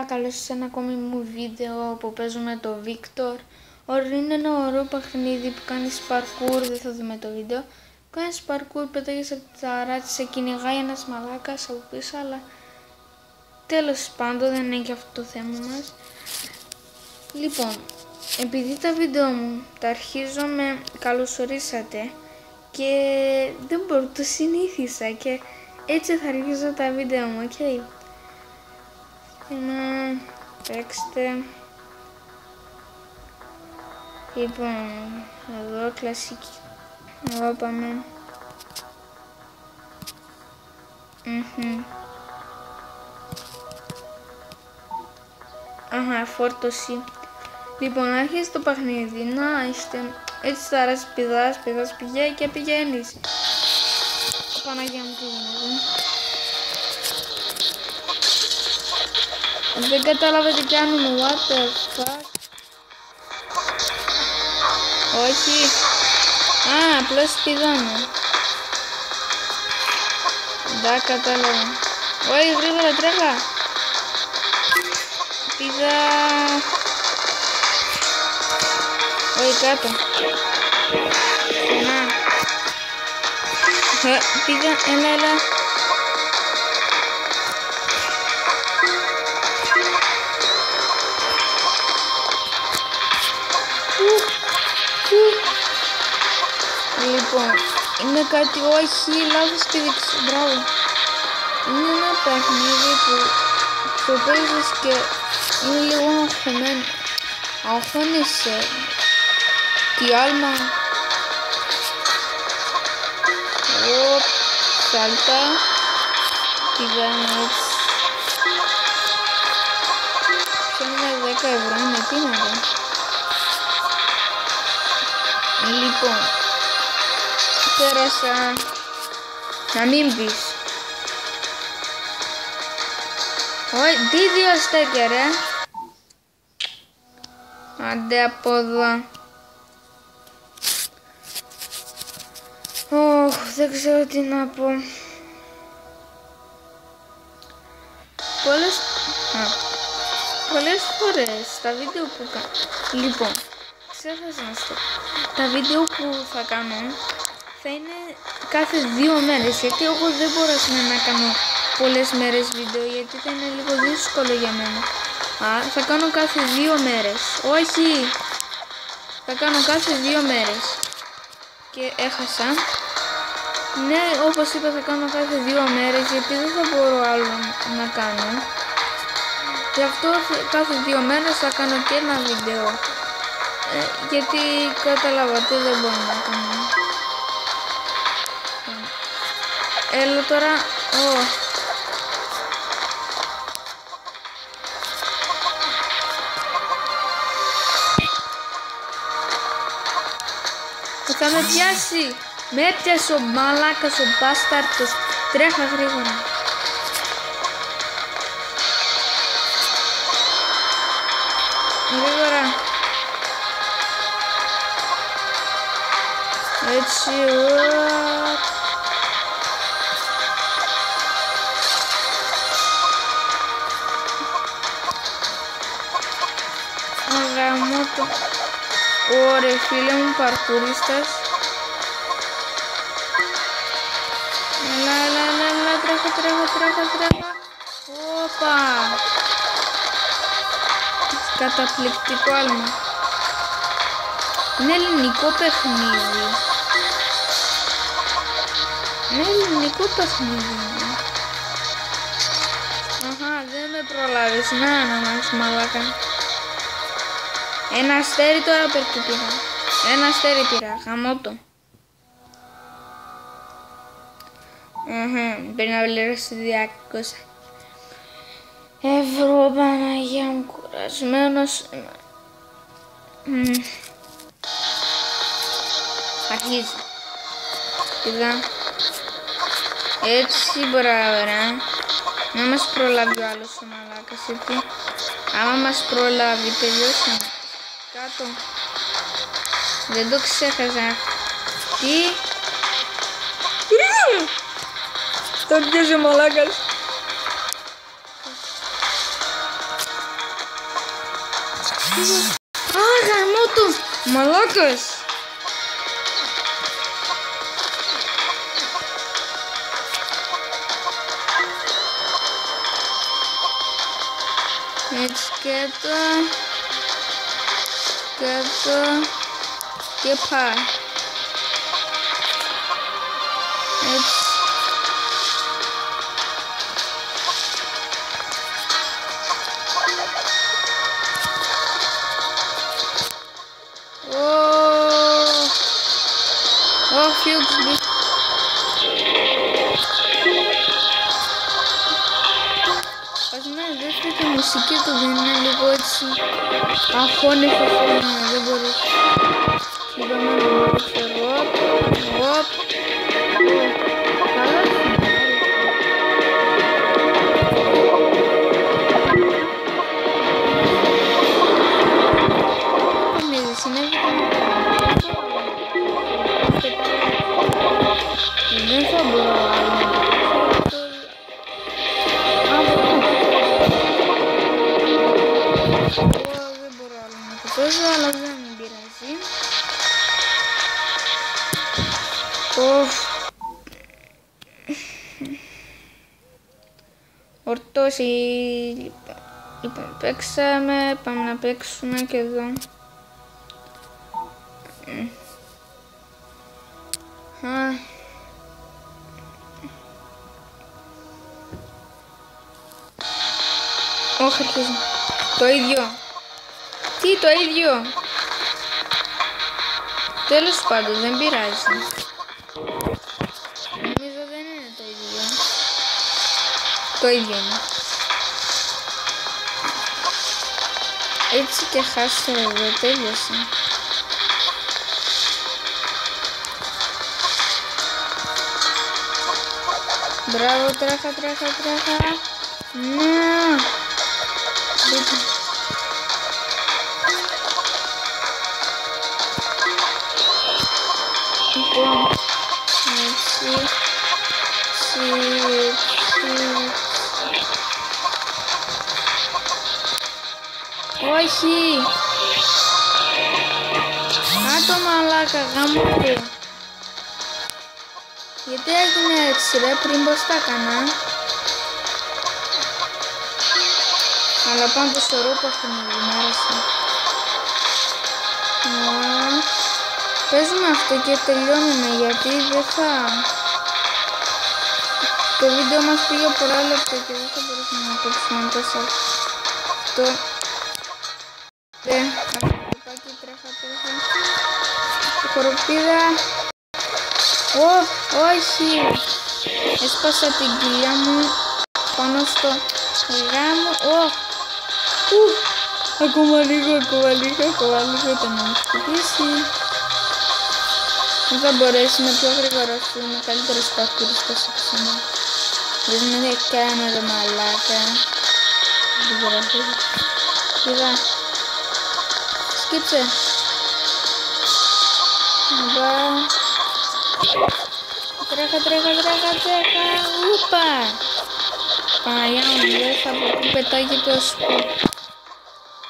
Καλώς σε ένα ακόμη μου βίντεο που παίζουμε το Victor. Είναι ένα ωραίο παιχνίδι που κάνεις parkour, δεν θα δούμε το βίντεο. Κάνεις parkour, πετάγεις από τα ράτσια, σε κυνηγάει ένας μαλάκας από πίσω, αλλά τέλος πάντων δεν είναι και αυτό το θέμα μας. Λοιπόν, επειδή τα βίντεο μου τα αρχίζω με καλωσορίσατε και δεν μπορώ, το συνήθισα και έτσι θα αρχίσω τα βίντεο μου, ok. Παίξτε. Λοιπόν, εδώ κλασική. Εδώ πάμε. Αχα, φόρτωση. Λοιπόν, αρχίζει το παιχνίδι. Να είστε. Έτσι τώρα πηδάς, πηγαίνει και πηγαίνεις. Παναγία μου, τι γίνεται. Δεν κατάλαβα τι κάνουμε. What the fuck. Όχι. Απλώς πηδάμε. Δεν κατάλαβα. Όχι, γρήγορα τρέχα. Πηδά. Όχι, κάτω. Πηδά, έλα. Λοιπόν, είναι κάτι, όχι, λάθος πήδηξε, μπράβο. Είναι ένα παιχνίδι που το παίζεις και είναι λίγο αγχωμένο. Αγχώνεσαι. Τι άλμα. Σάλτα. Πηδάμε έτσι. Ποιο είναι 10 ευρώ, είναι τι να δω. Λοιπόν, πέρασα. Να μην πεις. Όχι, τι δύο στέκια ρε. Άντε από εδώ. Δεν ξέρω τι να πω. Πολλές φορές τα βίντεο που κάνω. Λοιπόν, ξέχασα να σου πω. Τα βίντεο που θα κάνω θα είναι κάθε 2 μέρες. Γιατί εγώ δεν μπορώ να κάνω πολλές μέρες βίντεο, γιατί θα είναι λίγο δύσκολο για μένα. Θα κάνω κάθε 2 μέρες. Όχι! Θα κάνω κάθε 2 μέρες. Και έχασα. Ναι, όπως είπα θα κάνω κάθε 2 μέρες, γιατί δεν θα μπορώ άλλο να κάνω. Γι' αυτό κάθε 2 μέρες θα κάνω και ένα βίντεο. Γιατί καταλάβατε δεν μπορώ να κάνω. Έλα τώρα. Θα με πιάσει. Με έπιασε ο μαλάκας, ο μπάσταρτος. Τρέχα γρήγορα. Γρήγορα. Έτσι. Αγαμώτο. Ωραία φίλε μου, παρκουρίστας. Έλα, τρέχα. Όπα. Καταπληκτικό άλμα. Είναι ελληνικό παιχνίδι. Δεν με προλάβεις. Να μας μαλάκα. Ένα αστέρι τώρα πήρα. Ένα αστέρι πήρα. Χαμότο. Πρέπει να πληρώσει 200 ευρώ, Παναγία μου, κουρασμένος. Αρχίζει. Πηδά. Έτσι, μπράβο ρε. Να μας προλάβει ο άλλος ο μαλάκας, έτσι. Άμα μας προλάβει, τελειώσαμε. Κάτω. Δεν το ξέχασα. Τι. Το πιέζει ο μαλάκας. Α, γαμώ του! Μαλάκας! Έτσι σκέτο και πάει. Έτσι. Όχι, ας να δείτε τη μουσική του, δεν είναι λίγο έτσι αχώνευτο, δεν μπορεί. Είπαμε να μου ρίξω ροπ, καλά συνέβη. Δεν θα μπορώ άλλο να δεν μπορώ άλλο να το παίζω, αλλά δεν πειράζει. Ορτώσει. Λοιπόν, παίξαμε, πάμε να παίξουμε και εδώ. Όχι, αρχίζουμε. Το ίδιο. Τι, το ίδιο. Τέλος πάντων, δεν πειράζει. Νομίζω δεν είναι το ίδιο. Το ίδιο είναι. Έτσι και χάσε εδώ, τέλειωσε. Μπράβο, τράχα. Ναι. Λοιπόν, έτσι. Όχι. Κάτω μαλάκα, γάμο του. Γιατί έγινε έτσι ρε, πριν πως τα έκανα. Αλλά πάντως ωραίο παιχνίδι, μου άρεσε. Παίζουμε αυτό και τελειώνουμε, γιατί δεν θα... Το βίντεο μας πήγε πολλά λεπτά και δεν θα μπορούσαμε να παίξουμε τόσο αυτό. Λυπάκι, τρέχα. Χοροπίδα. Όχι. Έσπασα την κοιλιά μου πάνω στο γάμο. Ακόμα λίγο ήταν να μου χτυπήσει. Δεν θα μπορέσει με πιο γρήγορα σου, με καλύτερος πακούρις στο σύξιμο. Δεν με έκανε ρε μαλάκα. Δεν μπορώ. Κοίτα. Σκύψε. Τρέχα. Ούπα. Παναγιά μου, δεν θα πετάγεται ο σπου.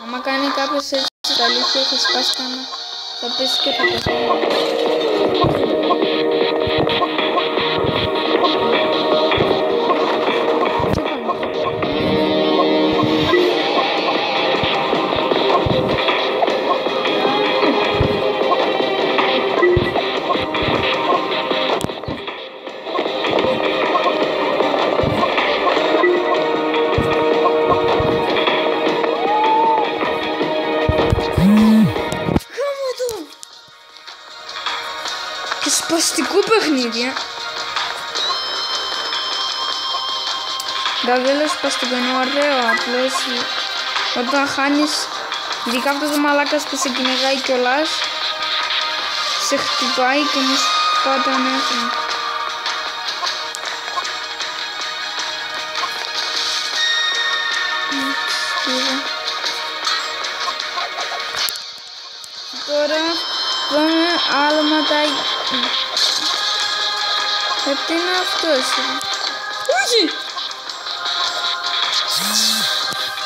Άμα κάνει κάποιος έτσι τα αλήθεια θα σπάσει κανένα. Θα πέσει και θα πεθάνει. Σπαστικό παιχνίδι, δεν λέω σπαστικό, είναι ωραίο, απλώς όταν χάνεις, ειδικά αυτός ο μαλάκας που σε κυνηγάει κιόλας, σε χτυπάει και μου σπάει τα νεύρα. Τώρα πάμε άλλο ματάκι. Τι είναι αυτός? Όχι!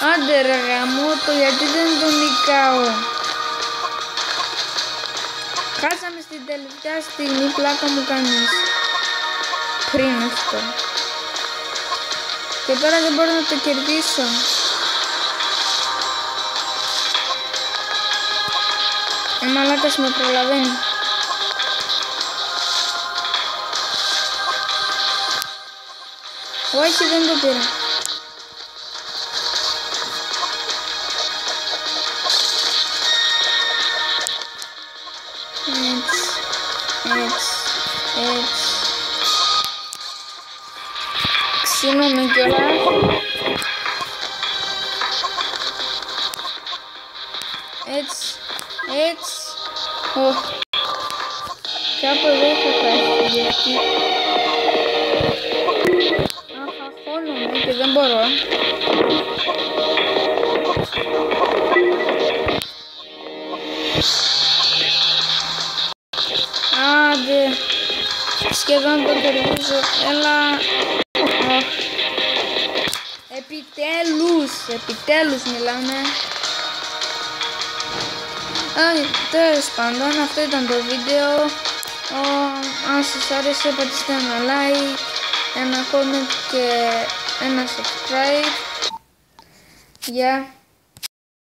Άντε ρε γαμώτο, γιατί δεν τον νικάω. Χάσαμε στην τελευταία στιγμή, πλάκα μου κάνεις. Πριν αυτό. Και τώρα δεν μπορώ να το κερδίσω. Ο μαλάκας με προλαβαίνει. Όχι, δεν το πήρα. Έτσι. Ξύνομαι κιόλας. Έτσι. Κάπου εδώ θα φτάσει, γιατί αχαχώνομαι και δεν μπορώ. Άντε, σχεδόν το κερδίζω, έλα. Επιτέλους μιλάμε. Τέλος πάντων, αυτό ήταν το βίντεο. Αν σας άρεσε, πατήστε ένα like, ένα comment και ένα subscribe. Γεια.